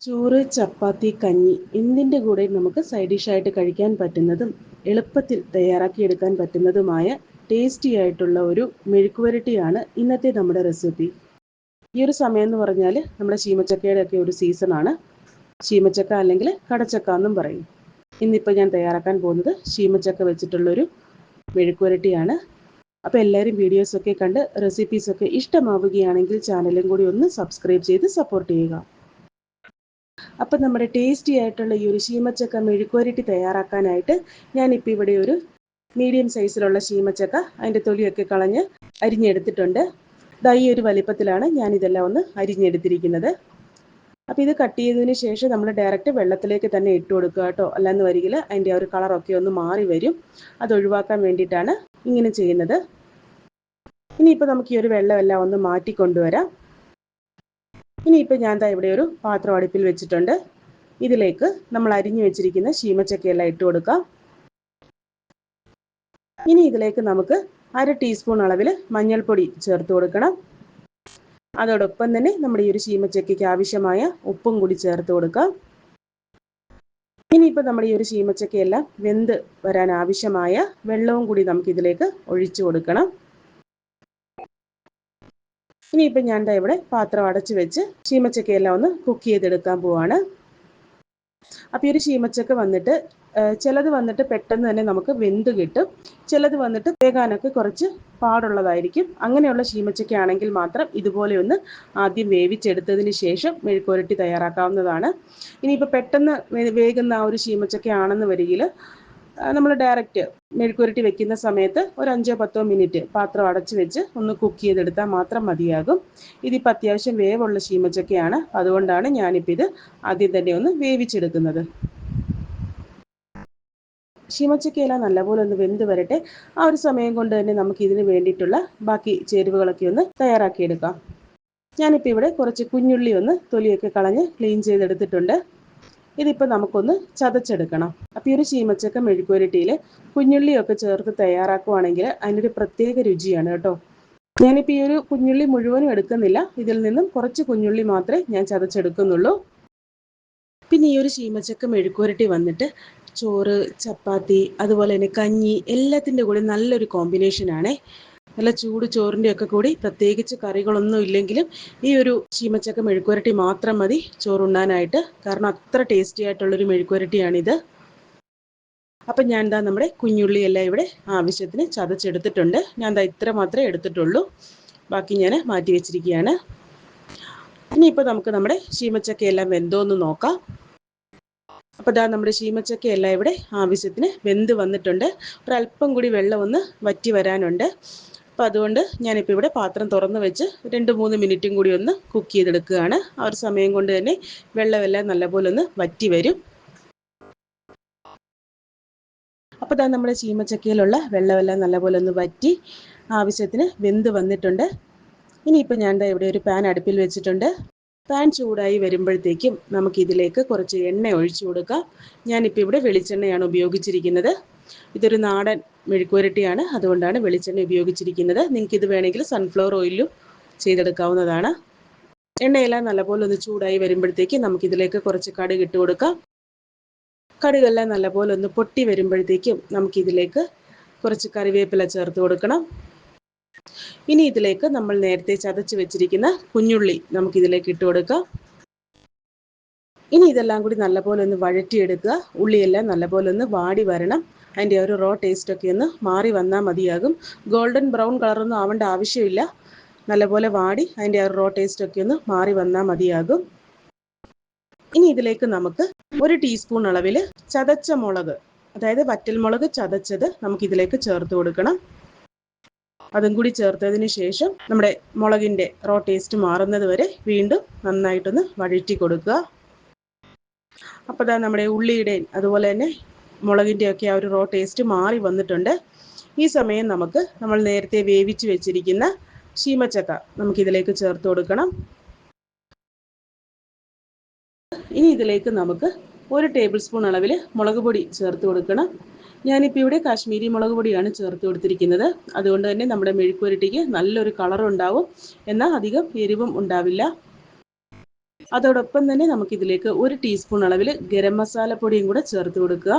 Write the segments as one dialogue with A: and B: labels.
A: ചോറ്, ചപ്പാത്തി, കഞ്ഞി എന്തിൻ്റെ കൂടെ നമുക്ക് സൈഡ് ഡിഷായിട്ട് കഴിക്കാൻ പറ്റുന്നതും എളുപ്പത്തിൽ തയ്യാറാക്കിയെടുക്കാൻ പറ്റുന്നതുമായ ടേസ്റ്റി ആയിട്ടുള്ള ഒരു മെഴുക്കുവരട്ടിയാണ് ഇന്നത്തെ നമ്മുടെ റെസിപ്പി. ഈ ഒരു സമയം എന്ന് പറഞ്ഞാൽ നമ്മുടെ ശീമച്ചക്കയുടെ ഒക്കെ ഒരു സീസണാണ്. ശീമച്ചക്ക അല്ലെങ്കിൽ കടച്ചക്ക എന്നും പറയും. ഇന്നിപ്പോൾ ഞാൻ തയ്യാറാക്കാൻ പോകുന്നത് ശീമച്ചക്ക വെച്ചിട്ടുള്ളൊരു മെഴുക്കുവരട്ടിയാണ്. അപ്പോൾ എല്ലാവരും വീഡിയോസൊക്കെ കണ്ട് റെസിപ്പീസൊക്കെ ഇഷ്ടമാവുകയാണെങ്കിൽ ചാനലും കൂടി ഒന്ന് സബ്സ്ക്രൈബ് ചെയ്ത് സപ്പോർട്ട് ചെയ്യുക. അപ്പം നമ്മുടെ ടേസ്റ്റി ആയിട്ടുള്ള ഈ ഒരു ശീമച്ചക്ക മെഴുക്കുവരട്ടി തയ്യാറാക്കാനായിട്ട് ഞാനിപ്പോൾ ഇവിടെ ഒരു മീഡിയം സൈസിലുള്ള ശീമച്ചക്ക അതിൻ്റെ തൊലിയൊക്കെ കളഞ്ഞ് അരിഞ്ഞെടുത്തിട്ടുണ്ട്. ഈ ഒരു വലിപ്പത്തിലാണ് ഞാനിതെല്ലാം ഒന്ന് അരിഞ്ഞെടുത്തിരിക്കുന്നത്. അപ്പോൾ ഇത് കട്ട് ചെയ്തതിന് ശേഷം നമ്മൾ ഡയറക്റ്റ് വെള്ളത്തിലേക്ക് തന്നെ ഇട്ട് കൊടുക്കുക കേട്ടോ. അല്ലാന്ന് വരികിൽ അതിൻ്റെ ആ ഒരു കളറൊക്കെ ഒന്ന് മാറി വരും. അത് ഒഴിവാക്കാൻ വേണ്ടിയിട്ടാണ് ഇങ്ങനെ ചെയ്യുന്നത്. ഇനിയിപ്പോൾ നമുക്ക് ഈ ഒരു വെള്ളമെല്ലാം ഒന്ന് മാറ്റിക്കൊണ്ടുവരാം. ഇനിയിപ്പോൾ ഞാൻ ഇവിടെ ഒരു പാത്രം അടുപ്പിൽ വെച്ചിട്ടുണ്ട്. ഇതിലേക്ക് നമ്മൾ അരിഞ്ഞു വെച്ചിരിക്കുന്ന ശീമച്ചക്കയെല്ലാം ഇട്ട് കൊടുക്കാം. ഇനി ഇതിലേക്ക് നമുക്ക് 1/2 ടീസ്പൂൺ അളവിൽ മഞ്ഞൾപ്പൊടി ചേർത്ത് കൊടുക്കണം. അതോടൊപ്പം തന്നെ നമ്മുടെ ഈ ഒരു ശീമച്ചക്കയ്ക്ക് ആവശ്യമായ ഉപ്പും കൂടി ചേർത്ത് കൊടുക്കാം. ഇനിയിപ്പോൾ നമ്മുടെ ഈ ഒരു ശീമച്ചക്കയെല്ലാം വെന്ത് വരാൻ ആവശ്യമായ വെള്ളവും കൂടി നമുക്ക് ഇതിലേക്ക് ഒഴിച്ചു കൊടുക്കണം. ഇനിയിപ്പോൾ ഞാൻ ഇവിടെ പാത്രം അടച്ചു വെച്ച് ശീമച്ചക്കയെല്ലാം ഒന്ന് കുക്ക് ചെയ്തെടുക്കാൻ പോവാണ്. അപ്പോൾ ഈ ഒരു ശീമച്ചക്ക വന്നിട്ട് ചിലത് വന്നിട്ട് പെട്ടെന്ന് തന്നെ നമുക്ക് വെന്ത് കിട്ടും, ചിലത് വന്നിട്ട് വേകാനൊക്കെ കുറച്ച് പാടുള്ളതായിരിക്കും. അങ്ങനെയുള്ള ശീമച്ചക്ക ആണെങ്കിൽ മാത്രം ഇതുപോലെ ഒന്ന് ആദ്യം വേവിച്ചെടുത്തതിന് ശേഷം മെഴുക്കുവരട്ടി തയ്യാറാക്കാവുന്നതാണ്. ഇനിയിപ്പോൾ പെട്ടെന്ന് വേകുന്ന ആ ഒരു ശീമച്ചക്ക ആണെന്ന് വരികിൽ നമ്മൾ ഡയറക്റ്റ് മെഴുക്കുവരട്ടി വെക്കുന്ന സമയത്ത് ഒരു 5-10 മിനിറ്റ് പാത്രം അടച്ചു വെച്ച് ഒന്ന് കുക്ക് ചെയ്തെടുത്താൽ മാത്രം മതിയാകും. ഇതിപ്പോൾ അത്യാവശ്യം വേവുള്ള ശീമച്ചക്കയാണ്, അതുകൊണ്ടാണ് ഞാനിപ്പോൾ ഇത് ആദ്യം തന്നെ ഒന്ന് വേവിച്ചെടുക്കുന്നത്. ശീമച്ചക്കയെല്ലാം നല്ലപോലെ ഒന്ന് വെന്ത് വരട്ടെ. ആ ഒരു സമയം കൊണ്ട് തന്നെ നമുക്ക് ഇതിന് വേണ്ടിയിട്ടുള്ള ബാക്കി ചേരുവകളൊക്കെ ഒന്ന് തയ്യാറാക്കിയെടുക്കാം. ഞാനിപ്പോൾ ഇവിടെ കുറച്ച് കുഞ്ഞുള്ളി ഒന്ന് തൊലിയൊക്കെ കളഞ്ഞ് ക്ലീൻ ചെയ്തെടുത്തിട്ടുണ്ട്. ഇതിപ്പോൾ നമുക്കൊന്ന് ചതച്ചെടുക്കണം. അപ്പോൾ ഈ ഒരു ശീമച്ചക്ക മെഴുക്കുവരട്ടിയിൽ കുഞ്ഞുള്ളിയൊക്കെ ചേർത്ത് തയ്യാറാക്കുവാണെങ്കിൽ അതിനൊരു പ്രത്യേക രുചിയാണ് കേട്ടോ. ഞാനിപ്പോൾ ഈ ഒരു കുഞ്ഞുള്ളി മുഴുവനും എടുക്കുന്നില്ല, ഇതിൽ നിന്നും കുറച്ച് കുഞ്ഞുള്ളി മാത്രമേ ഞാൻ ചതച്ചെടുക്കുന്നുള്ളൂ. പിന്നെ ഈ ഒരു ശീമച്ചക്ക മെഴുക്കുവരട്ടി വന്നിട്ട് ചോറ്, ചപ്പാത്തി, അതുപോലെ തന്നെ കഞ്ഞി എല്ലാത്തിൻ്റെ കൂടെ നല്ലൊരു കോമ്പിനേഷനാണേ. നല്ല ചൂട് ചോറിൻ്റെ ഒക്കെ കൂടി പ്രത്യേകിച്ച് കറികളൊന്നും ഇല്ലെങ്കിലും ഈ ഒരു ശീമച്ചക്ക മെഴുക്കുവരട്ടി മാത്രം മതി ചോറുണ്ണാനായിട്ട്. കാരണം അത്ര ടേസ്റ്റി ആയിട്ടുള്ളൊരു മെഴുക്കുവരട്ടിയാണിത്. അപ്പം ഞാൻ നമ്മുടെ കുഞ്ഞുള്ളിയെല്ലാം ഇവിടെ ആവശ്യത്തിന് ചതച്ചെടുത്തിട്ടുണ്ട്. ഞാൻ ഇത്ര മാത്രമേ എടുത്തിട്ടുള്ളൂ, ബാക്കി ഞാൻ മാറ്റി വെച്ചിരിക്കുകയാണ്. ഇനിയിപ്പോൾ നമുക്ക് നമ്മുടെ ശീമച്ചക്കയെല്ലാം വെന്തോന്ന് നോക്കാം. അപ്പോൾ നമ്മുടെ ശീമച്ചക്കയെല്ലാം ഇവിടെ ആവശ്യത്തിന് വെന്ത് വന്നിട്ടുണ്ട്. ഒരല്പം കൂടി വെള്ളം ഒന്ന് വറ്റി വരാനുണ്ട്. അപ്പോൾ അതുകൊണ്ട് ഞാനിപ്പോൾ ഇവിടെ പാത്രം തുറന്ന് വെച്ച് 2-3 മിനിറ്റും കൂടി ഒന്ന് കുക്ക് ചെയ്തെടുക്കുകയാണ്. ആ ഒരു സമയം കൊണ്ട് തന്നെ വെള്ളമെല്ലാം നല്ലപോലെ ഒന്ന് വറ്റി വരും. അപ്പോൾ നമ്മുടെ ശീമച്ചക്കയിലുള്ള വെള്ളമെല്ലാം നല്ലപോലെ ഒന്ന് വറ്റി ആവശ്യത്തിന് വെന്ത് വന്നിട്ടുണ്ട്. ഇനിയിപ്പോൾ ഞാൻ ഇവിടെ ഒരു പാൻ അടുപ്പിൽ വെച്ചിട്ടുണ്ട്. പാൻ ചൂടായി വരുമ്പോഴത്തേക്കും നമുക്കിതിലേക്ക് കുറച്ച് എണ്ണ ഒഴിച്ചു കൊടുക്കാം. ഞാനിപ്പോൾ ഇവിടെ വെളിച്ചെണ്ണയാണ് ഉപയോഗിച്ചിരിക്കുന്നത്. ഇതൊരു നാടൻ മെഴുക്കുവരട്ടിയാണ്, അതുകൊണ്ടാണ് വെളിച്ചെണ്ണ ഉപയോഗിച്ചിരിക്കുന്നത്. നിങ്ങൾക്കിത് വേണമെങ്കിൽ സൺഫ്ലവർ ഓയിലും ചെയ്തെടുക്കാവുന്നതാണ്. എണ്ണയെല്ലാം നല്ലപോലെ ഒന്ന് ചൂടായി വരുമ്പോഴത്തേക്ക് നമുക്കിതിലേക്ക് കുറച്ച് കടുക് ഇട്ട് കൊടുക്കാം. കടുകെല്ലാം നല്ലപോലെ ഒന്ന് പൊട്ടി വരുമ്പോഴത്തേക്കും നമുക്കിതിലേക്ക് കുറച്ച് കറിവേപ്പില ചേർത്ത് കൊടുക്കണം. ഇനി ഇതിലേക്ക് നമ്മൾ നേരത്തെ ചതച്ച് വെച്ചിരിക്കുന്ന കുഞ്ഞുള്ളി നമുക്കിതിലേക്ക് ഇട്ട് കൊടുക്കാം. ഇനി ഇതെല്ലാം കൂടി നല്ലപോലെ ഒന്ന് വഴറ്റിയെടുക്കുക. ഉള്ളിയെല്ലാം നല്ലപോലെ ഒന്ന് വാടി വരണം. അതിൻ്റെ ഒരു റോ ടേസ്റ്റൊക്കെ ഒന്ന് മാറി വന്നാൽ മതിയാകും. ഗോൾഡൻ ബ്രൗൺ കളറൊന്നും ആവേണ്ട ആവശ്യമില്ല. നല്ലപോലെ വാടി അതിൻ്റെ ആ റോ ടേസ്റ്റൊക്കെ ഒന്ന് മാറി വന്നാൽ മതിയാകും. ഇനി ഇതിലേക്ക് നമുക്ക് 1 ടീസ്പൂൺ അളവിൽ ചതച്ച മുളക്, അതായത് വറ്റൽമുളക് ചതച്ചത് നമുക്കിതിലേക്ക് ചേർത്ത് കൊടുക്കണം. അതും കൂടി ചേർത്തതിന് ശേഷം നമ്മുടെ മുളകിൻ്റെ റോ ടേസ്റ്റ് മാറുന്നത് വരെ വീണ്ടും നന്നായിട്ടൊന്ന് വഴറ്റി കൊടുക്കുക. അപ്പോൾ നമ്മുടെ ഉള്ളിയുടെയും അതുപോലെ തന്നെ മുളകിൻ്റെയൊക്കെ ആ ഒരു റോ ടേസ്റ്റ് മാറി വന്നിട്ടുണ്ട്. ഈ സമയം നമ്മൾ നേരത്തെ വേവിച്ച് വെച്ചിരിക്കുന്ന ശീമച്ചക്ക നമുക്കിതിലേക്ക് ചേർത്ത് കൊടുക്കണം. ഇനി ഇതിലേക്ക് നമുക്ക് 1 ടേബിൾ സ്പൂൺ അളവിൽ മുളക് പൊടി ചേർത്ത് കൊടുക്കണം. ഞാനിപ്പോൾ ഇവിടെ കാശ്മീരി മുളക് പൊടിയാണ് ചേർത്ത് കൊടുത്തിരിക്കുന്നത്. അതുകൊണ്ട് തന്നെ നമ്മുടെ മെഴുക്കുവരട്ടിക്ക് നല്ലൊരു കളറും ഉണ്ടാവും, എന്നാൽ അധികം എരിവും ഉണ്ടാവില്ല. അതോടൊപ്പം തന്നെ നമുക്കിതിലേക്ക് 1 ടീസ്പൂൺ അളവിൽ ഗരം മസാലപ്പൊടിയും കൂടെ ചേർത്ത് കൊടുക്കുക.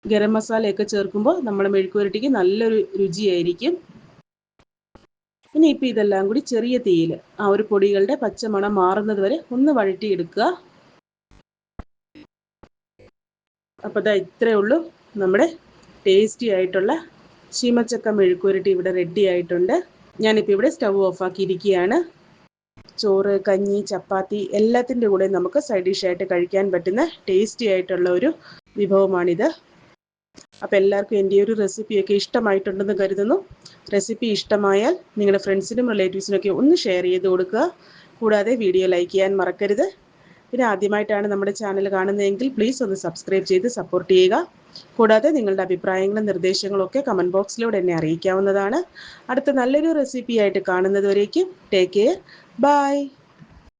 A: ഗരം മസാലയൊക്കെ ചേർക്കുമ്പോൾ നമ്മുടെ മെഴുക്കുവരട്ടിക്ക് നല്ലൊരു രുചിയായിരിക്കും. ഇനിയിപ്പോൾ ഇതെല്ലാം കൂടി ചെറിയ തീയിൽ ആ ഒരു പൊടികളുടെ പച്ചമണം മാറുന്നത് വരെ ഒന്ന് വഴറ്റിയെടുക്കുക. അപ്പോൾ ദാ ഇത്രയേ ഉള്ളൂ, നമ്മുടെ ടേസ്റ്റി ആയിട്ടുള്ള ശീമച്ചക്ക മെഴുക്കുവരട്ടി ഇവിടെ റെഡി ആയിട്ടുണ്ട്. ഞാനിപ്പോൾ ഇവിടെ സ്റ്റൗ ഓഫാക്കിയിരിക്കുകയാണ്. ചോറ്, കഞ്ഞി, ചപ്പാത്തി എല്ലാത്തിൻ്റെ കൂടെ നമുക്ക് സൈഡ് ഡിഷായിട്ട് കഴിക്കാൻ പറ്റുന്ന ടേസ്റ്റി ആയിട്ടുള്ള ഒരു വിഭവമാണിത്. അപ്പോൾ എല്ലാവർക്കും എൻ്റെ ഈ ഒരു റെസിപ്പിയൊക്കെ ഇഷ്ടമായിട്ടുണ്ടെന്ന് കരുതുന്നു. റെസിപ്പി ഇഷ്ടമായാൽ നിങ്ങളുടെ ഫ്രണ്ട്സിനും റിലേറ്റീവ്സിനൊക്കെ ഒന്ന് ഷെയർ ചെയ്ത് കൊടുക്കുക. കൂടാതെ വീഡിയോ ലൈക്ക് ചെയ്യാൻ മറക്കരുത്. പിന്നെ ആദ്യമായിട്ടാണ് നമ്മുടെ ചാനൽ കാണുന്നതെങ്കിൽ പ്ലീസ് ഒന്ന് സബ്സ്ക്രൈബ് ചെയ്ത് സപ്പോർട്ട് ചെയ്യുക. കൂടാതെ നിങ്ങളുടെ അഭിപ്രായങ്ങളും നിർദ്ദേശങ്ങളും ഒക്കെ കമൻറ്റ് ബോക്സിലൂടെ എന്നെ അറിയിക്കാവുന്നതാണ്. അടുത്ത നല്ലൊരു റെസിപ്പിയായിട്ട് കാണുന്നത് വരേക്കും ടേക്ക് കെയർ. ബൈ.